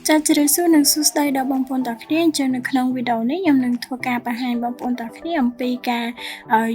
ចាជ្រើសសួរនឹងសួស្តីដល់បងប្អូនទាំងគ្នាអញ្ចឹងនៅក្នុងវីដេអូនេះខ្ញុំនឹងធ្វើការបង្ហាញបងប្អូនទាំងគ្នាអំពីការ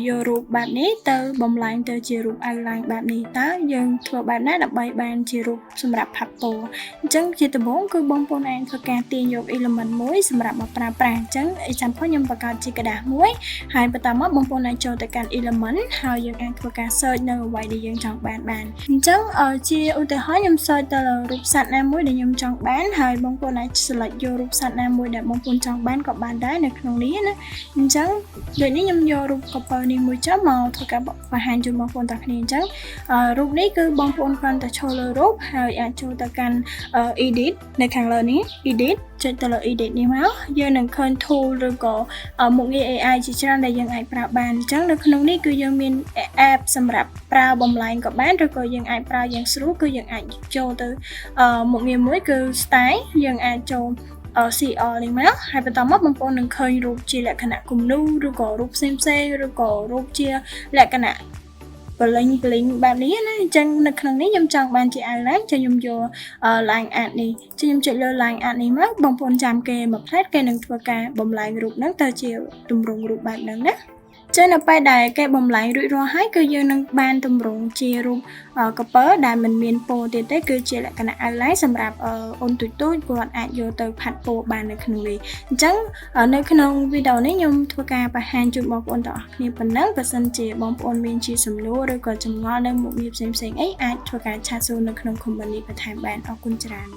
យករូបបែបនេះទៅបំលែងទៅជារូប outline បែបនេះតើយើងធ្វើបែបណាដើម្បីបានជារូបសម្រាប់ផាត់ពណ៌អញ្ចឹងជាដំបូងគឺបងប្អូនអាចធ្វើការទាញយក element មួយសម្រាប់មកប្រើប្រាស់អញ្ចឹង example ខ្ញុំបង្កើតជាกระดาษមួយហើយបន្តមកបងប្អូនអាចចូលទៅកាន់ element ហើយយើងអាចធ្វើការ search នៅអ្វីដែលយើងចង់បានអញ្ចឹងជាឧទាហរណ៍ខ្ញុំ search ទៅលើរូបសត្វណាមួយដែលខ្ញុំចង់បានហើយបងប្អូនអាច select យករូបសត្វណាមួយដែលបងប្អូនចង់បានក៏បានដែរនៅក្នុងនេះណាអញ្ចឹងដូចនេះខ្ញុំយករូបកពើនេះមួយចុះមកធ្វើការបង្ហាញជូនបងប្អូនទាំងគ្នាអញ្ចឹងរូបនេះគឺបងប្អូនគ្រាន់តែចូលលើរូបហើយអាចចូលទៅកាន់ edit នៅខាងលើនេះ edit ចុចទៅលើ edit នេះមកយើងនឹងឃើញ tool ឬក៏មុខងារ AI ជាច្រើនដែលយើងអាចប្រើបានអញ្ចឹងនៅក្នុងនេះគឺយើងមាន app សម្រាប់ប្រើបំលែងក៏បានឬក៏យើងអាចប្រើយ៉ាងស្រួលគឺយើងអាចចូលទៅមុខងារមួយគឺ style យើងអាចចូល CL នេះមកហើយបន្តមកបងប្អូននឹងឃើញរូបជាលក្ខណៈគំនូរឬក៏រូបផ្សេងឬក៏រូបជាលក្ខណៈbling បែបនេះណាអញ្ចឹងនៅក្នុងនេះខ្ញុំចង់បានជា outline ចឹងខ្ញុំយក line art នេះចឹងខ្ញុំចុចលើ line art នេះមកបងប្អូនចាំគេមួយផ្លែតគេនឹងធ្វើការបំលែងរូបហ្នឹងទៅជាទម្រង់រូបបែបហ្នឹងណាចឹងនៅពេលដែលគេបំលែងរួចរាល់ហើយគឺយើងនឹងបានទម្រង់ជារូបកពើដែលមិនមានពណ៌ទៀតទេគឺជាលក្ខណៈ outline សម្រាប់អូនទូចគាត់អាចយកទៅផាត់ពណ៌បាននៅក្នុងនេះអញ្ចឹងនៅក្នុងវីដេអូនេះខ្ញុំធ្វើការបង្ហាញជូនបងប្អូនទាំងអស់គ្នាប៉ុណ្ណឹងបើសិនជាបងប្អូនមានជាសំណួរឬក៏ចម្ងល់នៅមុខងារផ្សេងអីអាចធ្វើការឆាតសួរនៅក្នុង comment នេះបន្ថែមបានអរគុណច្រើន